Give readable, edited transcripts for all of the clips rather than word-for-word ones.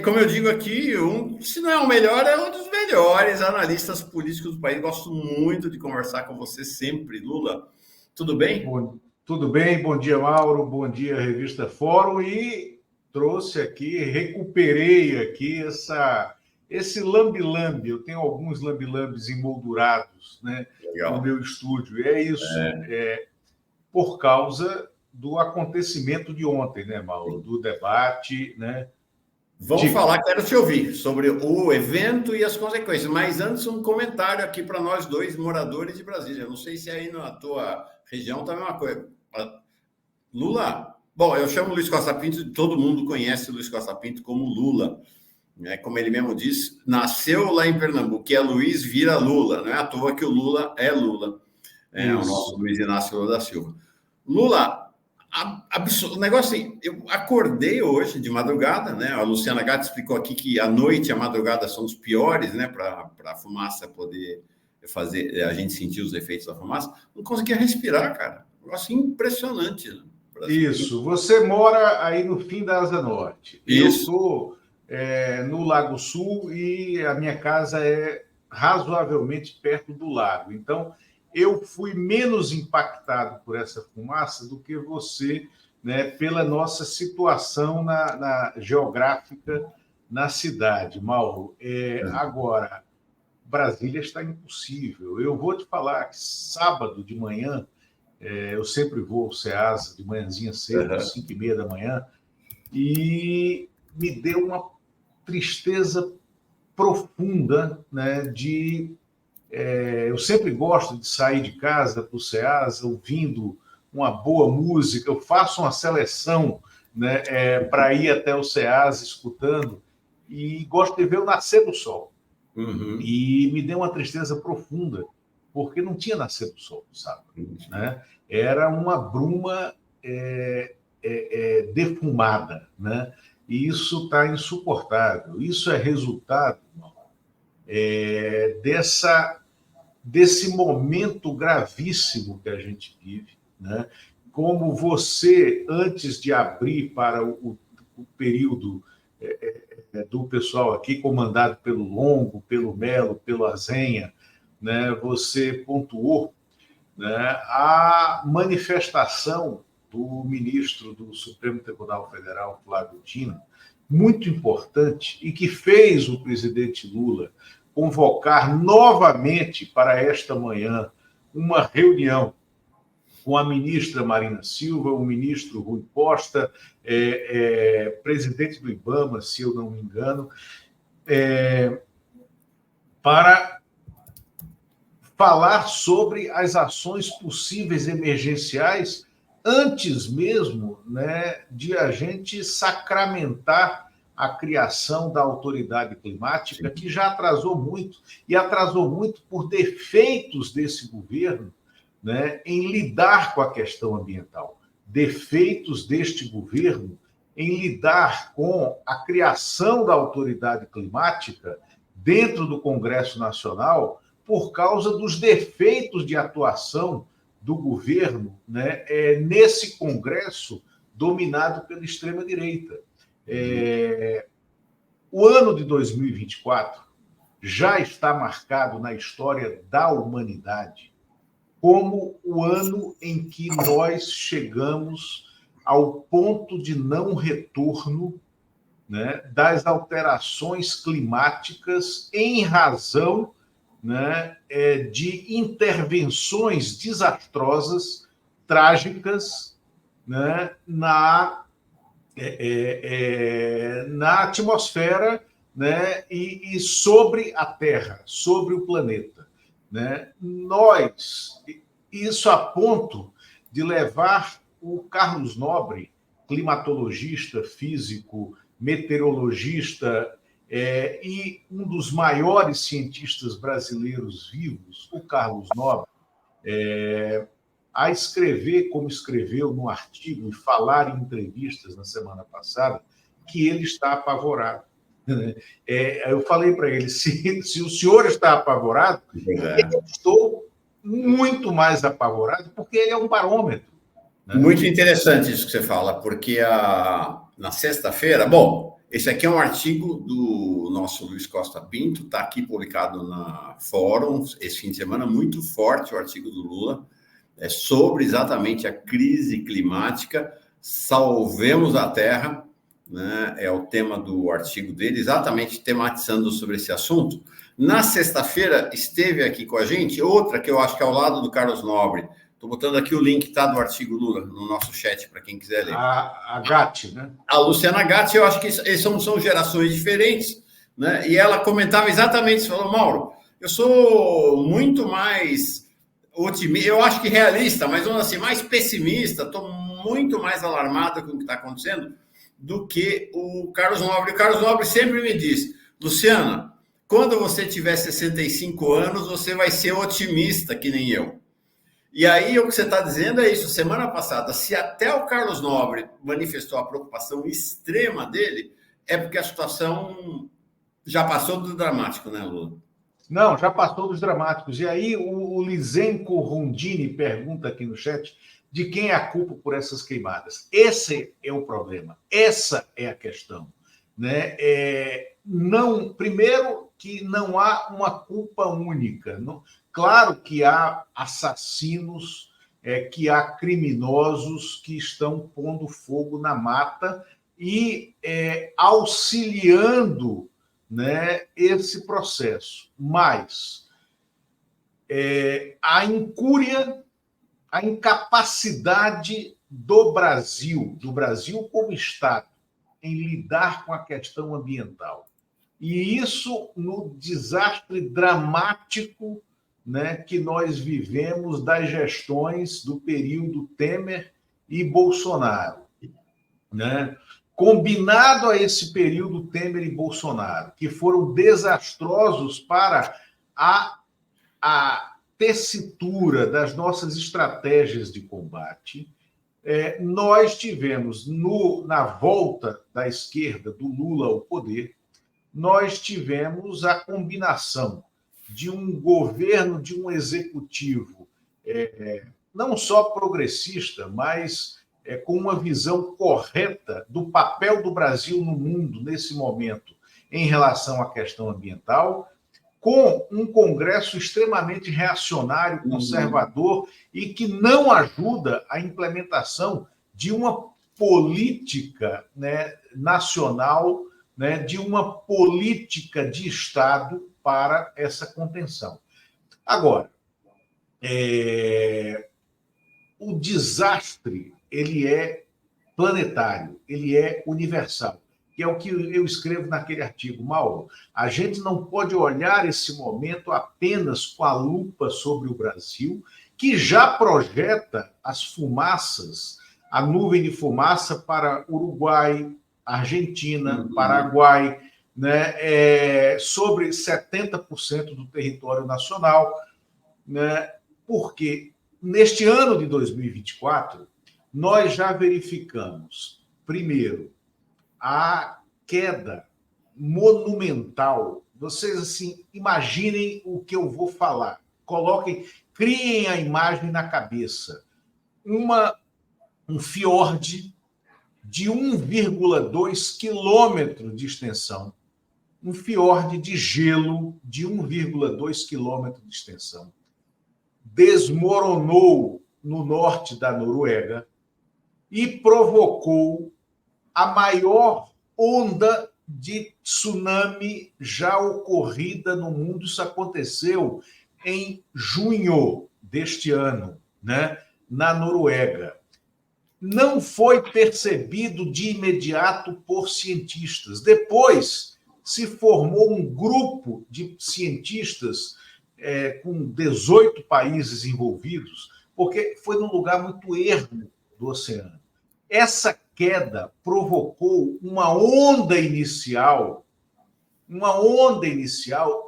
como eu digo aqui, se não é o melhor, é um dos melhores analistas políticos do país. Gosto muito de conversar com você sempre, Lula. Tudo bem? Tudo bem? Bom dia, Mauro. Bom dia, Revista Fórum. E trouxe aqui, recuperei aqui esse lambe-lambe. Eu tenho alguns lambe-lambes emoldurados, né, no Legal. meu estúdio. E é isso, por causa do acontecimento de ontem, né, Mauro? Do debate, né? Vamos falar, quero te ouvir sobre o evento e as consequências. Mas antes, um comentário aqui para nós dois, moradores de Brasília. Eu não sei se aí na tua região está a mesma coisa. Lula, bom, eu chamo Luiz Costa Pinto, todo mundo conhece o Luiz Costa Pinto como Lula. Né? Como ele mesmo diz, nasceu lá em Pernambuco, que é Luiz vira Lula. Não é à toa que o Lula é Lula. É o nosso Luiz Inácio Lula da Silva. Lula, o negócio assim, eu acordei hoje de madrugada, né? A Luciana Gato explicou aqui que a noite e a madrugada são os piores, né? Para a fumaça poder fazer a gente sentir os efeitos da fumaça. Não conseguia respirar, cara. Um negócio impressionante. Né? Isso. Você mora aí no fim da Asa Norte. Isso. Eu estou no Lago Sul e a minha casa é razoavelmente perto do lago. Então, eu fui menos impactado por essa fumaça do que você, né, pela nossa situação na geográfica na cidade, Mauro. Agora, Brasília está impossível. Eu vou te falar que sábado de manhã, eu sempre vou ao Ceasa de manhãzinha cedo, 5h30 da manhã, e me deu uma tristeza profunda, né, eu sempre gosto de sair de casa para o Ceasa ouvindo uma boa música, eu faço uma seleção, né, para ir até o Ceasa escutando, e gosto de ver o nascer do sol. E me deu uma tristeza profunda, porque não tinha nascer do sol, sabe? Né? Era uma bruma defumada, né? E isso está insuportável. Isso é resultado desse momento gravíssimo que a gente vive, né? Como você, antes de abrir para o período do pessoal aqui, comandado pelo Longo, pelo Melo, pelo Azenha, né, você pontuou, né, a manifestação do ministro do Supremo Tribunal Federal, Flávio Dino, muito importante, e que fez o presidente Lula convocar novamente para esta manhã uma reunião com a ministra Marina Silva, o ministro Rui Costa, presidente do IBAMA, se eu não me engano, para falar sobre as ações possíveis emergenciais antes mesmo, né, de a gente sacramentar a criação da autoridade climática, que já atrasou muito, e atrasou muito por defeitos desse governo, né, em lidar com a questão ambiental. Defeitos deste governo em lidar com a criação da autoridade climática dentro do Congresso Nacional por causa dos defeitos de atuação do governo, né, nesse Congresso dominado pela extrema-direita. O ano de 2024 já está marcado na história da humanidade como o ano em que nós chegamos ao ponto de não retorno, né, das alterações climáticas em razão, né, de intervenções desastrosas, trágicas, né, na atmosfera, né, e sobre a Terra, sobre o planeta. Né? Isso a ponto de levar o Carlos Nobre, climatologista, físico, meteorologista, e um dos maiores cientistas brasileiros vivos, o Carlos Nobre, a escrever, como escreveu no artigo e falar em entrevistas na semana passada, que ele está apavorado. Eu falei para ele, se o senhor está apavorado, eu estou muito mais apavorado, porque ele é um parâmetro. Né? Muito interessante isso que você fala, porque na sexta-feira, bom, Esse aqui é um artigo do nosso Luiz Costa Pinto, está aqui publicado na Fórum, esse fim de semana, muito forte o artigo do Lula, sobre exatamente a crise climática, salvemos a Terra, né? É o tema do artigo dele, exatamente tematizando sobre esse assunto. Na sexta-feira, esteve aqui com a gente outra que eu acho que é ao lado do Carlos Nobre. Estou botando aqui o link, tá, do artigo Lula no nosso chat para quem quiser ler. A Gatti, né? A Luciana Gatti, eu acho que são gerações diferentes, né? E ela comentava exatamente isso, falou, Mauro, eu sou muito mais otimista, eu acho que realista, mas assim, mais pessimista, estou muito mais alarmada com o que está acontecendo do que o Carlos Nobre. O Carlos Nobre sempre me diz, Luciana, quando você tiver 65 anos, você vai ser otimista que nem eu. E aí, o que você está dizendo é isso. Semana passada, se até o Carlos Nobre manifestou a preocupação extrema dele, é porque a situação já passou do dramático, né, Lula? Não, já passou dos dramáticos. E aí, o Lisenko Rondini pergunta aqui no chat de quem é a culpa por essas queimadas. Esse é o problema. Essa é a questão. Né? Não, primeiro, que não há uma culpa única. Não, claro que há assassinos, que há criminosos que estão pondo fogo na mata e auxiliando, né, esse processo. Mas a incúria, a incapacidade do Brasil como Estado, em lidar com a questão ambiental. E isso no desastre dramático, né, que nós vivemos das gestões do período Temer e Bolsonaro. Né? Combinado a esse período Temer e Bolsonaro, que foram desastrosos para a tessitura das nossas estratégias de combate, nós tivemos, na volta da esquerda, do Lula ao poder, nós tivemos a combinação de um governo, de um executivo, não só progressista, mas com uma visão correta do papel do Brasil no mundo, nesse momento, em relação à questão ambiental, com um Congresso extremamente reacionário, conservador, e que não ajuda a implementação de uma política, né, nacional, né, de uma política de Estado para essa contenção. Agora, o desastre, ele é planetário, ele é universal, que é o que eu escrevo naquele artigo. Mauro, a gente não pode olhar esse momento apenas com a lupa sobre o Brasil, que já projeta as fumaças, a nuvem de fumaça para Uruguai, Argentina, Paraguai, né, sobre 70% do território nacional, né, porque neste ano de 2024, nós já verificamos, primeiro, a queda monumental. Vocês, assim, imaginem o que eu vou falar. Criem a imagem na cabeça. Um fiord de 1,2 quilômetro de extensão. Um fiord de gelo de 1,2 quilômetro de extensão. Desmoronou no norte da Noruega e provocou a maior onda de tsunami já ocorrida no mundo. Isso aconteceu em junho deste ano, né, na Noruega. Não foi percebido de imediato por cientistas. Depois se formou um grupo de cientistas com 18 países envolvidos, porque foi num lugar muito ermo do oceano. Essa queda provocou uma onda inicial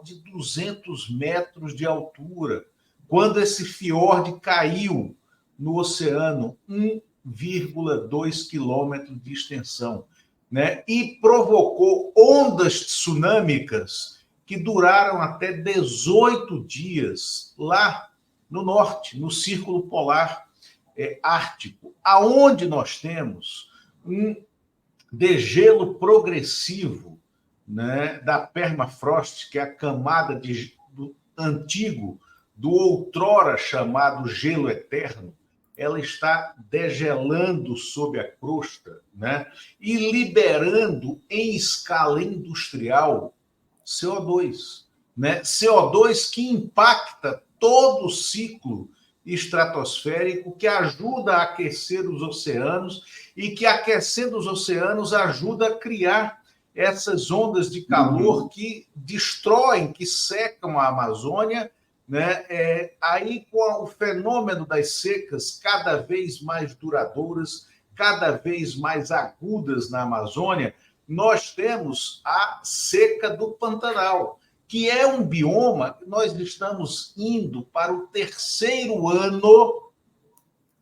de 200 metros de altura, quando esse fiord caiu no oceano, 1,2 quilômetros de extensão, né? E provocou ondas tsunâmicas que duraram até 18 dias lá no norte, no Círculo Polar Ártico, aonde nós temos degelo progressivo, né, da permafrost, que é a camada do antigo, do outrora chamado gelo eterno, ela está degelando sob a crosta, né, e liberando em escala industrial CO2, né? CO2 que impacta todo o ciclo estratosférico, que ajuda a aquecer os oceanos e que, aquecendo os oceanos, ajuda a criar essas ondas de calor que destroem, que secam a Amazônia, né? Aí, com o fenômeno das secas cada vez mais duradouras, cada vez mais agudas na Amazônia, nós temos a seca do Pantanal, que é um bioma que nós estamos indo para o terceiro ano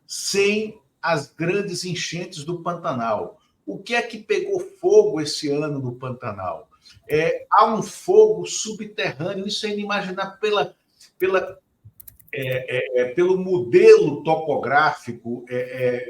sem as grandes enchentes do Pantanal. O que é que pegou fogo esse ano no Pantanal? Há um fogo subterrâneo, isso é inimaginável pelo modelo topográfico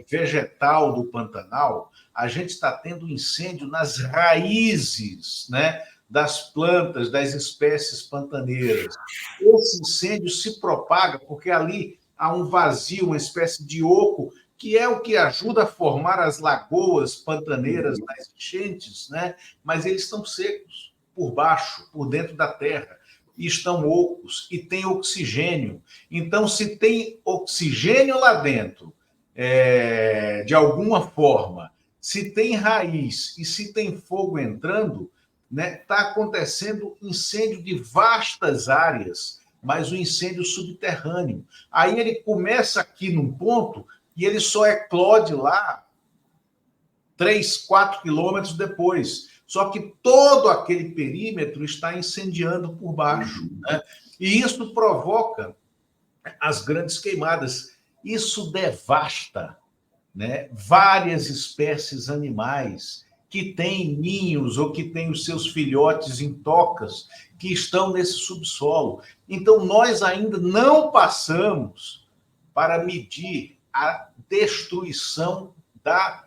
vegetal do Pantanal. A gente está tendo incêndio nas raízes, né, das plantas, das espécies pantaneiras. Esse incêndio se propaga porque ali há um vazio, uma espécie de oco, que é o que ajuda a formar as lagoas pantaneiras nas enchentes, né? Mas eles estão secos por baixo, por dentro da terra, e estão ocos, e tem oxigênio. Então, se tem oxigênio lá dentro, de alguma forma, se tem raiz e se tem fogo entrando, né, está acontecendo incêndio de vastas áreas, mas o incêndio subterrâneo. Aí ele começa aqui num ponto e ele só eclode lá 3, 4 quilômetros depois. Só que todo aquele perímetro está incendiando por baixo, né? E isso provoca as grandes queimadas. Isso devasta, né, várias espécies animais que têm ninhos ou que têm os seus filhotes em tocas que estão nesse subsolo. Então, nós ainda não passamos para medir a destruição da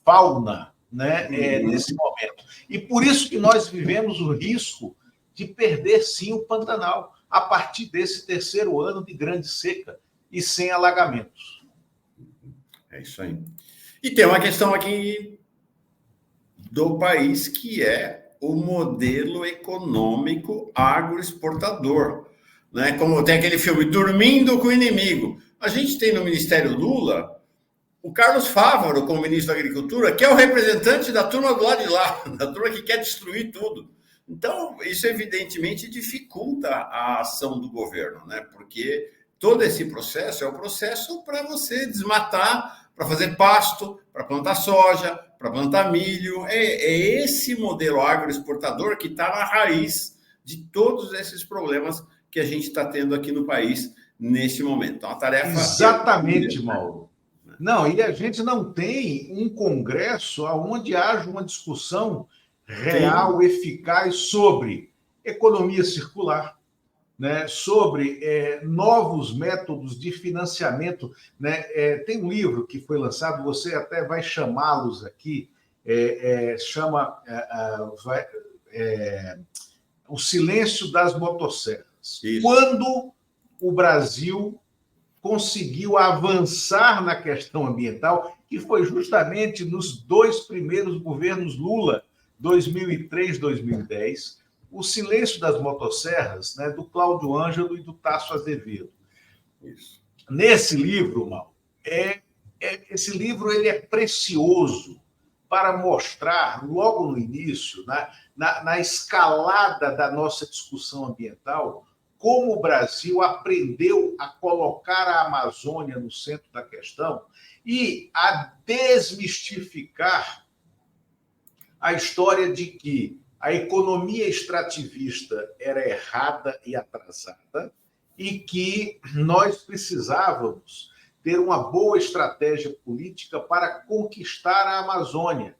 fauna, né, nesse momento. E por isso que nós vivemos o risco de perder, sim, o Pantanal a partir desse terceiro ano de grande seca e sem alagamentos. É isso aí. E tem uma questão aqui do país que é o modelo econômico agroexportador, né? Como tem aquele filme Dormindo com o Inimigo. A gente tem no Ministério Lula o Carlos Fávaro como ministro da Agricultura, que é o representante da turma do lado de lá, da turma que quer destruir tudo. Então, isso evidentemente dificulta a ação do governo, né? Porque todo esse processo é um processo para você desmatar, para fazer pasto, para plantar soja, para plantar milho. É esse modelo agroexportador que está na raiz de todos esses problemas que a gente está tendo aqui no país neste momento. Então, a tarefa... Exatamente, Mauro. Não, e a gente não tem um congresso onde haja uma discussão real, eficaz sobre economia circular, né, sobre novos métodos de financiamento, né? Tem um livro que foi lançado, você até vai chamá-los aqui, chama O Silêncio das Motosserras. Isso. Quando o Brasil conseguiu avançar na questão ambiental, que foi justamente nos 2 primeiros governos Lula, 2003, 2010, O Silêncio das Motosserras, né, do Cláudio Ângelo e do Tasso Azevedo. Isso. Nesse livro, Mal, esse livro ele é precioso para mostrar, logo no início, na escalada da nossa discussão ambiental, como o Brasil aprendeu a colocar a Amazônia no centro da questão e a desmistificar a história de que a economia extrativista era errada e atrasada e que nós precisávamos ter uma boa estratégia política para conquistar a Amazônia.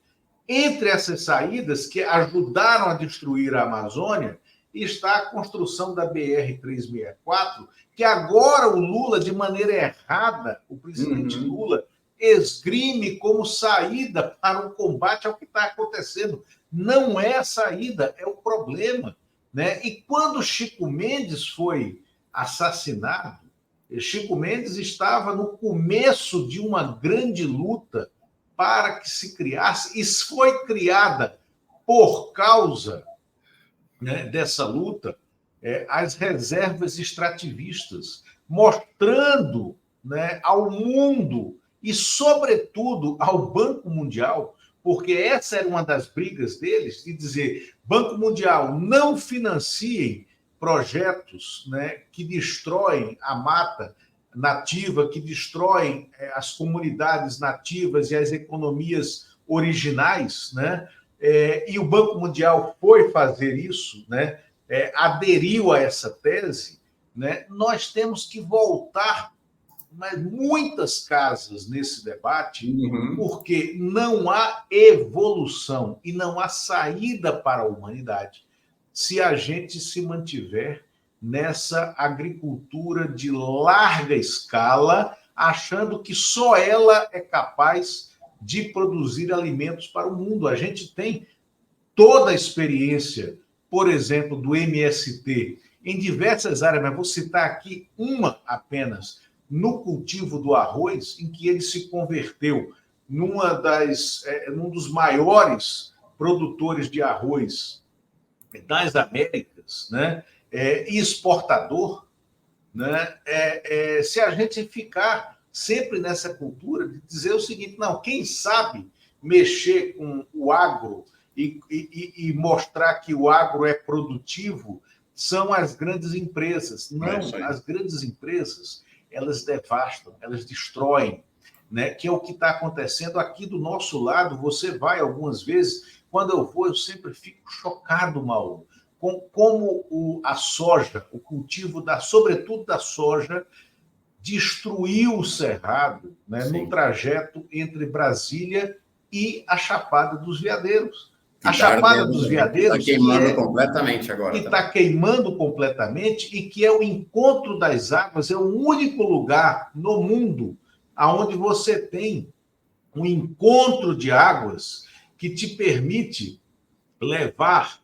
Entre essas saídas que ajudaram a destruir a Amazônia está a construção da BR-364, que agora o Lula, de maneira errada, o presidente Lula, esgrime como saída para o combate ao que está acontecendo. Não é a saída, é o problema, né? E quando Chico Mendes foi assassinado, Chico Mendes estava no começo de uma grande luta para que se criasse, e foi criada por causa, né, dessa luta, as reservas extrativistas, mostrando, né, ao mundo e, sobretudo, ao Banco Mundial, porque essa era uma das brigas deles, de dizer, Banco Mundial, não financiem projetos, né, que destroem a mata nativa, que destroem as comunidades nativas e as economias originais, né? E o Banco Mundial foi fazer isso, né? Aderiu a essa tese, né? Nós temos que voltar mas muitas casas nesse debate, porque não há evolução e não há saída para a humanidade se a gente se mantiver nessa agricultura de larga escala, achando que só ela é capaz de produzir alimentos para o mundo. A gente tem toda a experiência, por exemplo, do MST em diversas áreas, mas vou citar aqui uma apenas, no cultivo do arroz, em que ele se converteu num dos maiores produtores de arroz das Américas, né? E exportador, né? Se a gente ficar sempre nessa cultura de dizer o seguinte, não, quem sabe mexer com o agro e mostrar que o agro é produtivo são as grandes empresas. Não, as grandes empresas, elas devastam, elas destroem, né? Que é o que está acontecendo aqui do nosso lado. Você vai algumas vezes, quando eu vou, eu sempre fico chocado, Mauro, com como a soja, o cultivo, sobretudo da soja, destruiu o cerrado, né, no trajeto entre Brasília e a Chapada dos Veadeiros. A Chapada dos Veadeiros está queimando completamente agora. Que está queimando completamente e que é o encontro das águas, é o único lugar no mundo onde você tem um encontro de águas que te permite levar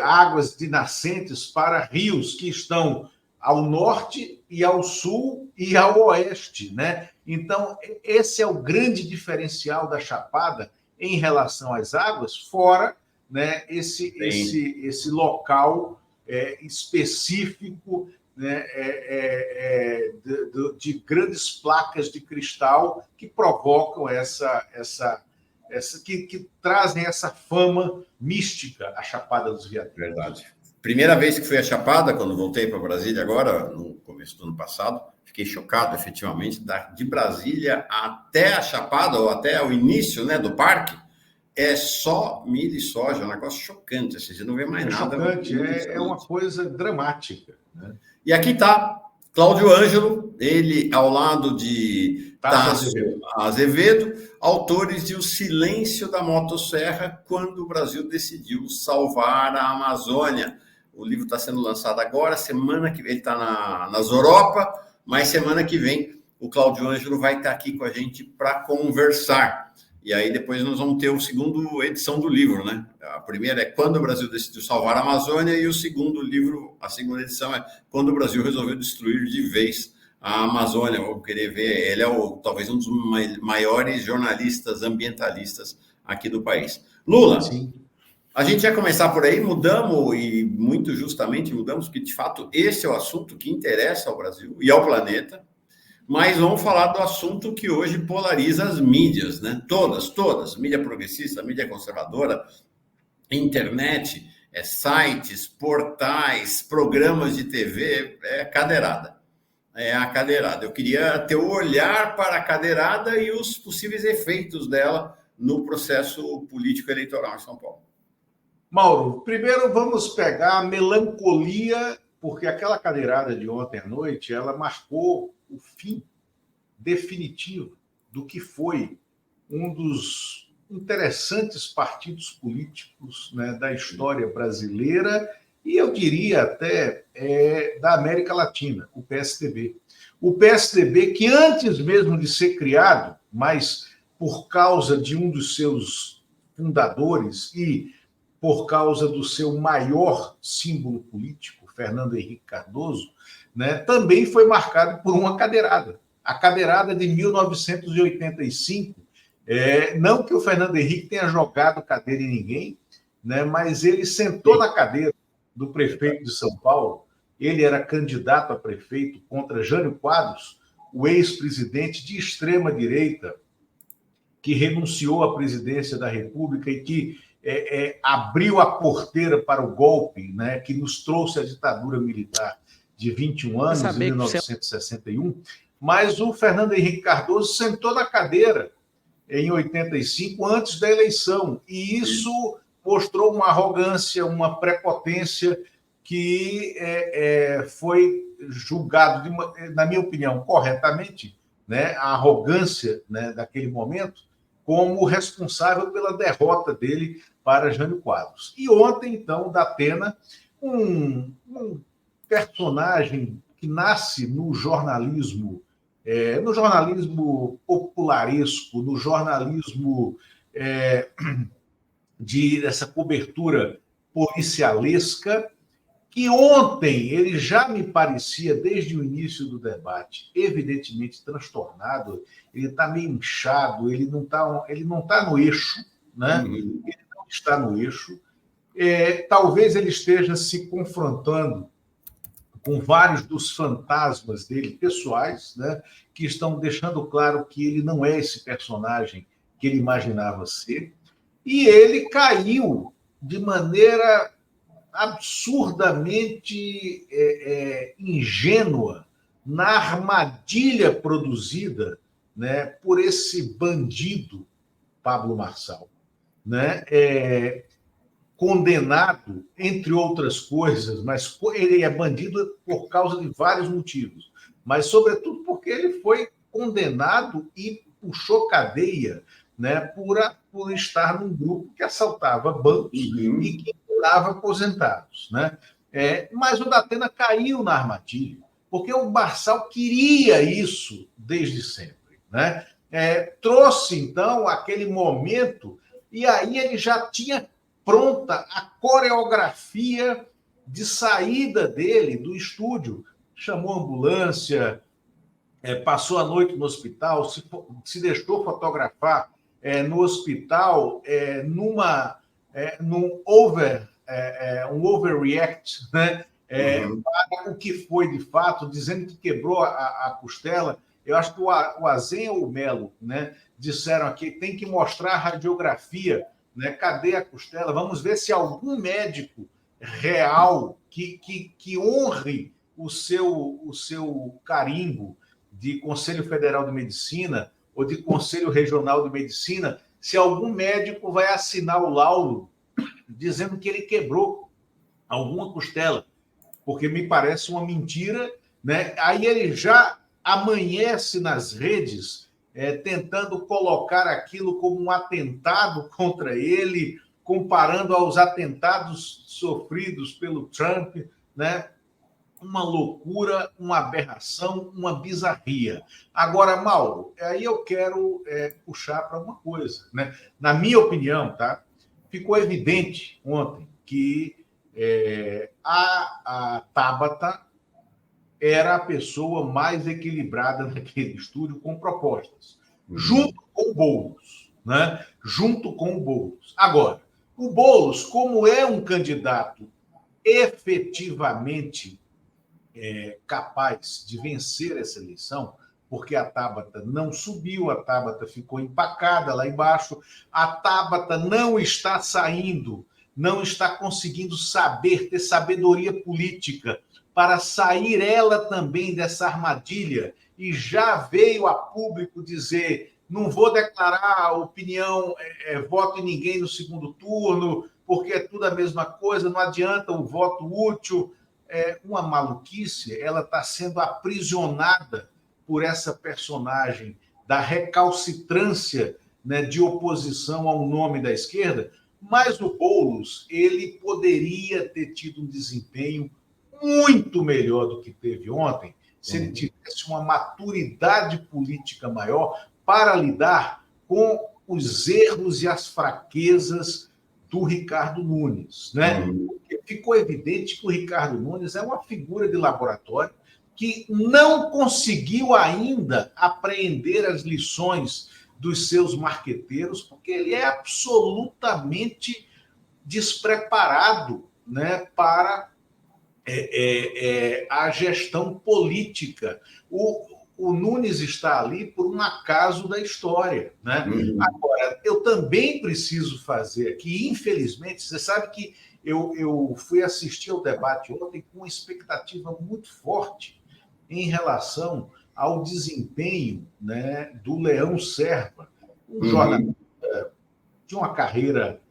águas de nascentes para rios que estão ao norte e ao sul e ao oeste, né? Então, esse é o grande diferencial da Chapada em relação às águas, fora, né, esse local específico, né, de grandes placas de cristal que provocam que trazem essa fama mística, a Chapada dos Veadeiros. Verdade. Primeira vez que fui à Chapada, quando voltei para Brasília agora, no começo do ano passado, fiquei chocado, efetivamente, de Brasília até a Chapada, ou até o início, né, do parque, é só milho e soja, é um negócio chocante, você não vê mais nada. Chocante, é uma coisa dramática, né? E aqui está Cláudio Ângelo, ele ao lado de Tasso Azevedo, autores de O Silêncio da Motosserra, quando o Brasil decidiu salvar a Amazônia. O livro está sendo lançado agora, semana que vem, ele está nas Europa, mas semana que vem o Cláudio Ângelo vai estar aqui com a gente para conversar. E aí depois nós vamos ter a segunda edição do livro, né? A primeira é Quando o Brasil Decidiu Salvar a Amazônia, e o segundo livro, a segunda edição é Quando o Brasil Resolveu Destruir de Vez a Amazônia. Vou querer ver, ele é talvez um dos maiores jornalistas ambientalistas aqui do país. Lula, sim. A gente ia começar por aí, mudamos, e muito justamente mudamos, porque de fato esse é o assunto que interessa ao Brasil e ao planeta. Mas vamos falar do assunto que hoje polariza as mídias, né? Todas, mídia progressista, mídia conservadora, internet, sites, portais, programas de TV, cadeirada. É a cadeirada. Eu queria ter o olhar para a cadeirada e os possíveis efeitos dela no processo político eleitoral em São Paulo. Mauro, primeiro vamos pegar a melancolia, porque aquela cadeirada de ontem à noite, ela marcou o fim definitivo do que foi um dos interessantes partidos políticos, né, da história brasileira e eu diria até da América Latina, o PSDB. O PSDB, que antes mesmo de ser criado, mas por causa de um dos seus fundadores e por causa do seu maior símbolo político, Fernando Henrique Cardoso, né, também foi marcado por uma cadeirada. A cadeirada de 1985, não que o Fernando Henrique tenha jogado cadeira em ninguém, né, mas ele sentou na cadeira do prefeito de São Paulo. Ele era candidato a prefeito contra Jânio Quadros, o ex-presidente de extrema-direita, que renunciou à presidência da República e que abriu a porteira para o golpe, né, que nos trouxe a ditadura militar de 21 anos, em 1961. Mas o Fernando Henrique Cardoso sentou na cadeira em 85, antes da eleição, e isso mostrou uma arrogância, uma prepotência que foi julgado, na minha opinião, corretamente, né, a arrogância, né, daquele momento, como responsável pela derrota dele para Jânio Quadros. E ontem, então, Datena, um personagem que nasce no jornalismo popularesco, no jornalismo dessa cobertura policialesca, que ontem ele já me parecia, desde o início do debate, evidentemente transtornado, ele está meio inchado, ele não tá no eixo, né? Ele não está no eixo. Talvez ele esteja se confrontando com vários dos fantasmas dele pessoais, né? Que estão deixando claro que ele não é esse personagem que ele imaginava ser, e ele caiu de maneira absurdamente ingênua na armadilha produzida, né, por esse bandido Pablo Marçal, né, condenado, entre outras coisas, mas ele é bandido por causa de vários motivos, mas sobretudo porque ele foi condenado e puxou cadeia, né, por estar num grupo que assaltava bancos e que dava aposentados, né? Mas o Datena caiu na armadilha, porque o Marçal queria isso desde sempre, né? Trouxe, então, aquele momento, e aí ele já tinha pronta a coreografia de saída dele do estúdio. Chamou a ambulância, passou a noite no hospital, se deixou fotografar no hospital num um overreact, né? Para o que foi de fato, dizendo que quebrou a costela. Eu acho que o Azen ou o Melo, né, disseram aqui, tem que mostrar a radiografia, né? Cadê a costela? Vamos ver se algum médico real que honre o seu carimbo de Conselho Federal de Medicina ou de Conselho Regional de Medicina, se algum médico vai assinar o laudo dizendo que ele quebrou alguma costela, porque me parece uma mentira, né? Aí ele já amanhece nas redes tentando colocar aquilo como um atentado contra ele, comparando aos atentados sofridos pelo Trump, né? Uma loucura, uma aberração, uma bizarria. Agora, Mauro, aí eu quero puxar para uma coisa, né? Na minha opinião, tá? Ficou evidente ontem que a Tabata era a pessoa mais equilibrada naquele estúdio com propostas, junto com o Boulos, né? Junto com o Boulos. Agora, o Boulos, como é um candidato efetivamente capaz de vencer essa eleição, porque a Tabata não subiu, a Tabata ficou empacada lá embaixo, a Tabata não está saindo, não está conseguindo ter sabedoria política para sair ela também dessa armadilha, e já veio a público dizer: não vou declarar opinião, voto em ninguém no segundo turno, porque é tudo a mesma coisa, não adianta o voto útil. Uma maluquice, ela está sendo aprisionada por essa personagem da recalcitrância, né, de oposição ao nome da esquerda, Mas o Boulos, ele poderia ter tido um desempenho muito melhor do que teve ontem, se ele tivesse uma maturidade política maior para lidar com os erros e as fraquezas do Ricardo Nunes, né? Porque ficou evidente que o Ricardo Nunes é uma figura de laboratório que não conseguiu ainda apreender as lições dos seus marqueteiros, porque ele é absolutamente despreparado, né, para a gestão política. O Nunes está ali por um acaso da história, né? Agora, eu também preciso fazer aqui, infelizmente, você sabe que eu fui assistir ao debate ontem com uma expectativa muito forte em relação ao desempenho, né, do Leão Serva, um jornalista de uma carreira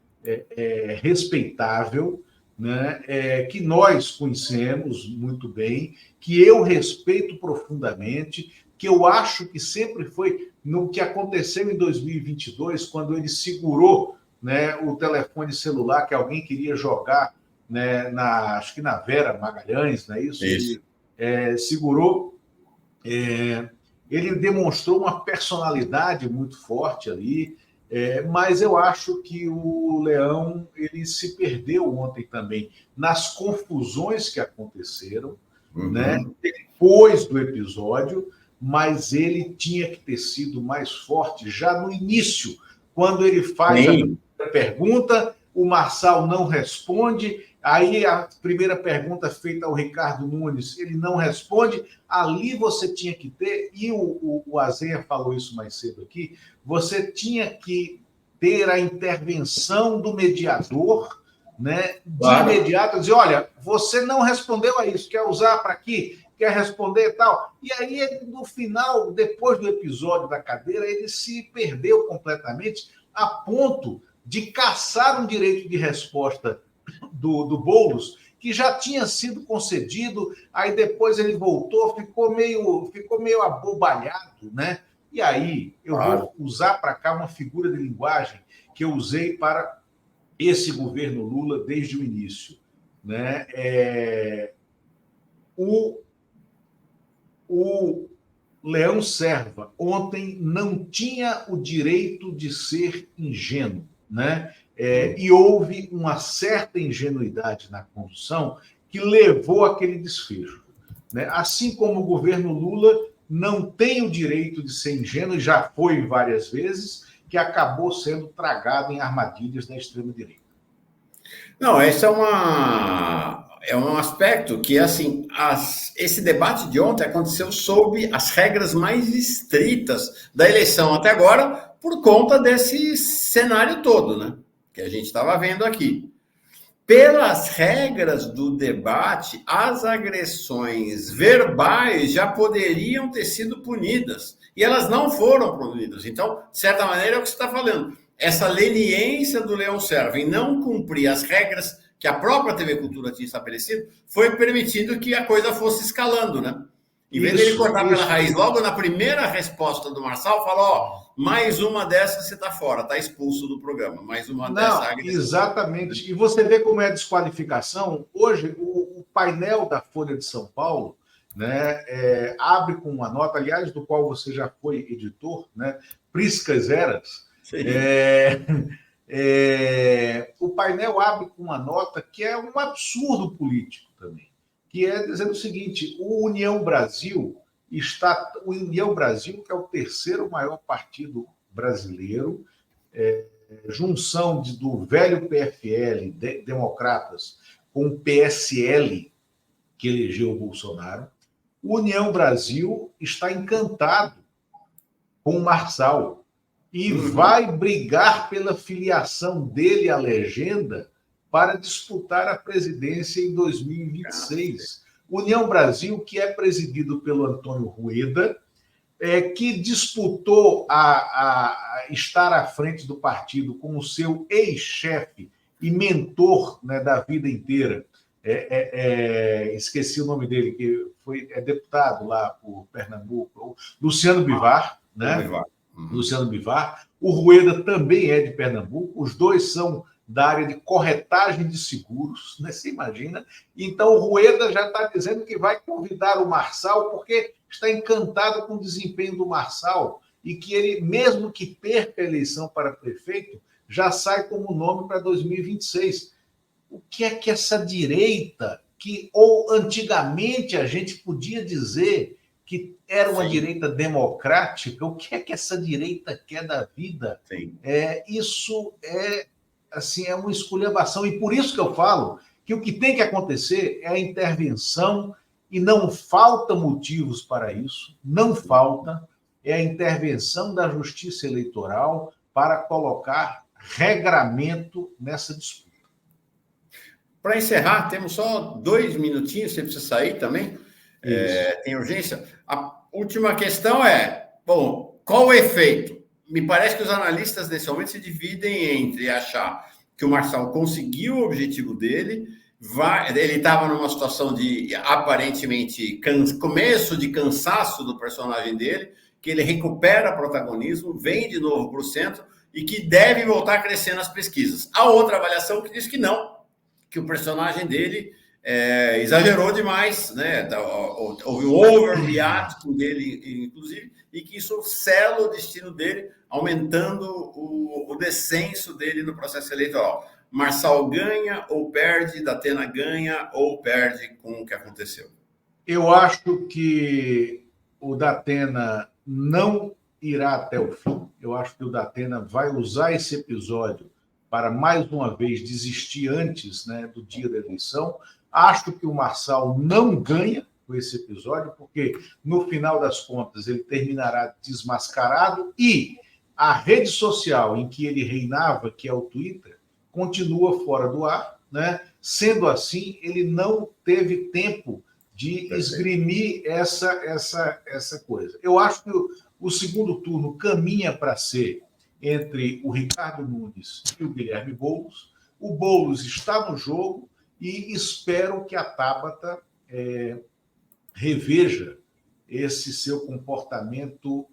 respeitável, né, que nós conhecemos muito bem, que eu respeito profundamente, que eu acho que sempre foi no que aconteceu em 2022, quando ele segurou, né, o telefone celular que alguém queria jogar, né, acho que na Vera Magalhães, não é isso? Isso. Ele segurou. Ele demonstrou uma personalidade muito forte ali, mas eu acho que o Leão ele se perdeu ontem também nas confusões que aconteceram, né, depois do episódio, mas ele tinha que ter sido mais forte já no início, quando ele faz a primeira pergunta, o Marçal não responde, aí a primeira pergunta feita ao Ricardo Nunes, ele não responde, ali você tinha que ter, e o Azenha falou isso mais cedo aqui, você tinha que ter a intervenção do mediador, né, de imediato, dizer, olha, você não respondeu a isso, quer usar para aqui, quer responder e tal. E aí, no final, depois do episódio da cadeira, ele se perdeu completamente a ponto de caçar um direito de resposta do Boulos, que já tinha sido concedido, aí depois ele voltou, ficou meio abobalhado, né? E aí eu vou usar para cá uma figura de linguagem que eu usei para esse governo Lula desde o início, né? O Leão Serva ontem não tinha o direito de ser ingênuo, né? E houve uma certa ingenuidade na condução que levou àquele desfecho, né? Assim como o governo Lula não tem o direito de ser ingênuo, e já foi várias vezes, que acabou sendo tragado em armadilhas da extrema-direita. Não, esse é um aspecto que, assim, esse debate de ontem aconteceu sob as regras mais estritas da eleição até agora, por conta desse cenário todo, né? Que a gente estava vendo aqui. Pelas regras do debate, as agressões verbais já poderiam ter sido punidas, e elas não foram punidas. Então, de certa maneira, é o que você está falando. Essa leniência do Leão Serva em não cumprir as regras que a própria TV Cultura tinha estabelecido, foi permitindo que a coisa fosse escalando, né? Em vez dele cortar pela raiz, logo na primeira resposta do Marçal, falou, ó, mais uma dessas você está fora, está expulso do programa, mais uma dessa. Exatamente. E você vê como é a desqualificação. Hoje, o painel da Folha de São Paulo, né, abre com uma nota, aliás, do qual você já foi editor, né, Priscas Eras. O painel abre com uma nota que é um absurdo político também, que é dizendo o seguinte: o União Brasil, que é o terceiro maior partido brasileiro, junção do velho PFL, Democratas, com o PSL, que elegeu o Bolsonaro. O União Brasil está encantado com o Marçal e vai brigar pela filiação dele à legenda para disputar a presidência em 2026. União Brasil, que é presidido pelo Antônio Rueda, que disputou a estar à frente do partido com o seu ex-chefe e mentor, né, da vida inteira, esqueci o nome dele, que é deputado lá por Pernambuco, Luciano Bivar, né? Luciano Bivar. O Rueda também é de Pernambuco, os dois são da área de corretagem de seguros, né? Você imagina? Então, o Rueda já está dizendo que vai convidar o Marçal, porque está encantado com o desempenho do Marçal e que ele, mesmo que perca a eleição para prefeito, já sai como nome para 2026. O que é que essa direita, que ou antigamente a gente podia dizer que era uma direita democrática, o que é que essa direita quer da vida? Isso é assim, é uma esculhambação, e por isso que eu falo que o que tem que acontecer é a intervenção, e não falta motivos para isso, não falta, é a intervenção da Justiça Eleitoral para colocar regramento nessa disputa. Para encerrar, temos só 2 minutinhos, você precisa sair também, tem urgência. A última questão é, bom, qual o efeito? Me parece que os analistas, nesse momento, se dividem entre achar que o Marçal conseguiu o objetivo dele, ele estava numa situação de, aparentemente, começo de cansaço do personagem dele, que ele recupera protagonismo, vem de novo para o centro e que deve voltar a crescer nas pesquisas. A outra avaliação que diz que não, que o personagem dele exagerou demais, né? Houve um overreacting dele, inclusive, e que isso sela o destino dele, aumentando o descenso dele no processo eleitoral. Marçal ganha ou perde, Datena ganha ou perde com o que aconteceu? Eu acho que o Datena não irá até o fim. Eu acho que o Datena vai usar esse episódio para, mais uma vez, desistir antes, né, do dia da eleição. Acho que o Marçal não ganha com esse episódio, porque, no final das contas, ele terminará desmascarado e a rede social em que ele reinava, que é o Twitter, continua fora do ar, né? Sendo assim, ele não teve tempo de esgrimir essa coisa. Eu acho que o segundo turno caminha para ser entre o Ricardo Nunes e o Guilherme Boulos. O Boulos está no jogo e espero que a Tabata reveja esse seu comportamento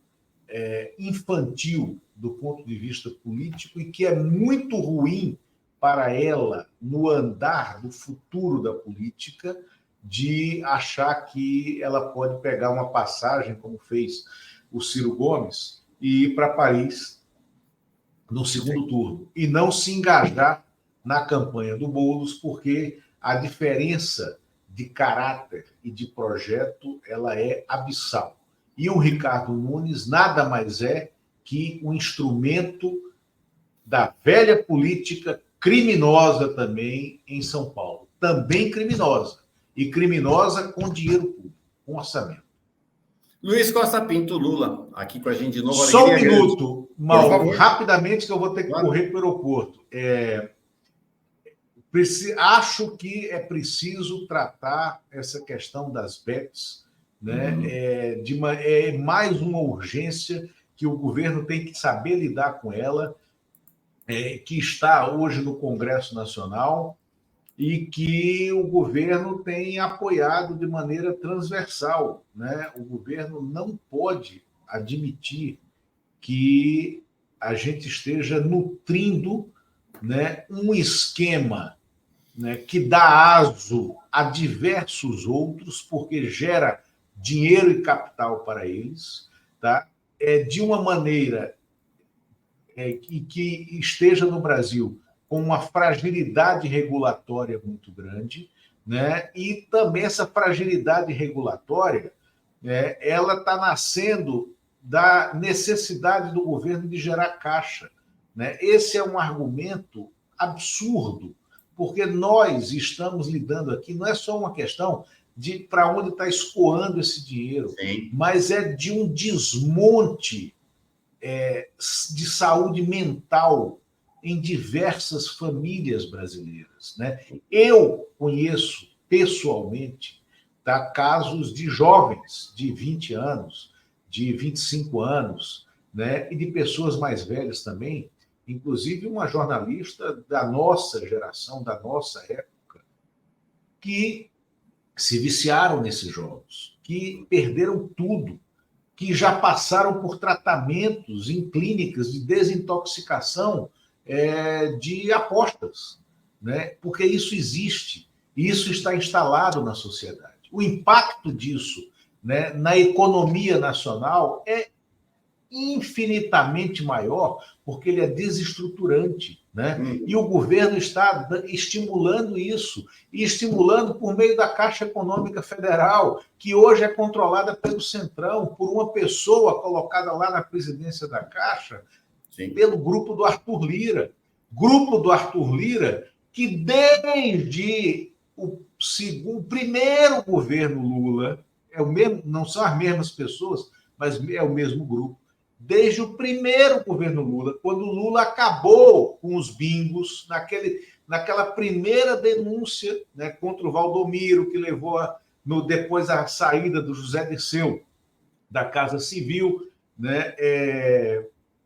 infantil do ponto de vista político e que é muito ruim para ela no andar do futuro da política, de achar que ela pode pegar uma passagem, como fez o Ciro Gomes, e ir para Paris no segundo turno, e não se engajar na campanha do Boulos, porque a diferença de caráter e de projeto ela é abissal. E o Ricardo Nunes nada mais é que um instrumento da velha política criminosa também em São Paulo. Também criminosa. E criminosa com dinheiro público, com orçamento. Luiz Costa Pinto, Lula, aqui com a gente de novo. Só um minuto, Mauro, rapidamente, que eu vou ter que correr para o aeroporto. Acho que é preciso tratar essa questão das bets, né? É mais uma urgência que o governo tem que saber lidar com ela, que está hoje no Congresso Nacional e que o governo tem apoiado de maneira transversal, né? O governo não pode admitir que a gente esteja nutrindo, né, um esquema, né, que dá aso a diversos outros, porque gera dinheiro e capital para eles, tá? De uma maneira que esteja no Brasil com uma fragilidade regulatória muito grande, né? E também essa fragilidade regulatória, ela está nascendo da necessidade do governo de gerar caixa, né? Esse é um argumento absurdo, porque nós estamos lidando aqui, não é só uma questão de para onde está escoando esse dinheiro, Sim, mas é de um desmonte de saúde mental em diversas famílias brasileiras, né? Eu conheço pessoalmente, tá, casos de jovens de 20 anos, de 25 anos, né, e de pessoas mais velhas também, inclusive uma jornalista da nossa geração, da nossa época, que se viciaram nesses jogos, que perderam tudo, que já passaram por tratamentos em clínicas de desintoxicação de apostas, né? Porque isso existe, isso está instalado na sociedade. O impacto disso, né, na economia nacional é infinitamente maior, porque ele é desestruturante, né? E o governo está estimulando isso, e estimulando por meio da Caixa Econômica Federal, que hoje é controlada pelo Centrão, por uma pessoa colocada lá na presidência da Caixa, sim, pelo grupo do Arthur Lira. Grupo do Arthur Lira, que desde o primeiro governo Lula, é o mesmo, não são as mesmas pessoas, mas é o mesmo grupo. Desde o primeiro governo Lula, quando o Lula acabou com os bingos, naquela primeira denúncia, né, contra o Valdomiro, que levou depois a saída do José Dirceu da Casa Civil, né,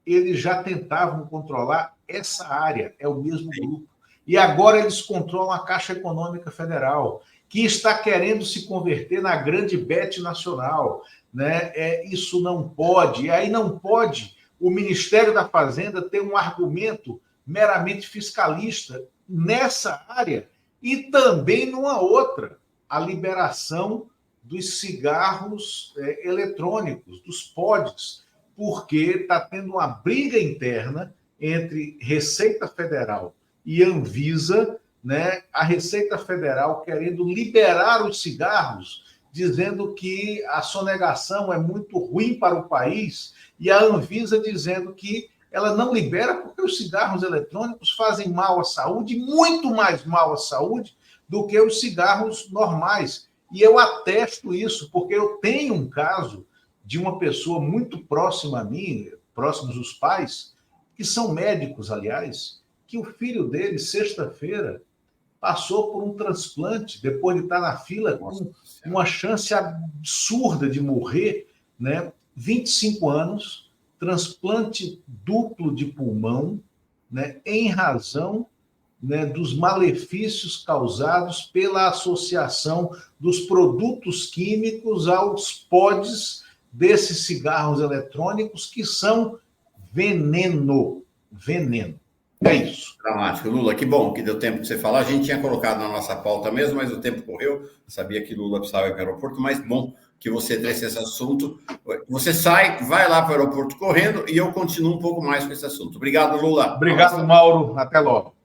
eles já tentavam controlar essa área, é o mesmo grupo. E agora eles controlam a Caixa Econômica Federal, que está querendo se converter na grande Bet nacional, né? Isso não pode. E aí não pode o Ministério da Fazenda ter um argumento meramente fiscalista nessa área e também numa outra, a liberação dos cigarros eletrônicos, dos pods, porque está tendo uma briga interna entre Receita Federal e Anvisa, né? A Receita Federal querendo liberar os cigarros, dizendo que a sonegação é muito ruim para o país, e a Anvisa dizendo que ela não libera porque os cigarros eletrônicos fazem mal à saúde, muito mais mal à saúde do que os cigarros normais. E eu atesto isso, porque eu tenho um caso de uma pessoa muito próxima a mim, próximos os pais, que são médicos, aliás, que o filho dele, sexta-feira, passou por um transplante, depois de estar na fila com uma chance absurda de morrer, né? 25 anos, transplante duplo de pulmão, né? Em razão, né, dos malefícios causados pela associação dos produtos químicos aos pods desses cigarros eletrônicos, que são veneno. Veneno. É isso. Dramático. Lula, que bom que deu tempo de você falar. A gente tinha colocado na nossa pauta mesmo, mas o tempo correu. Eu sabia que Lula precisava ir para o aeroporto, mas bom que você trouxe esse assunto. Você sai, vai lá para o aeroporto correndo e eu continuo um pouco mais com esse assunto. Obrigado, Lula. Obrigado, Mauro. Até logo.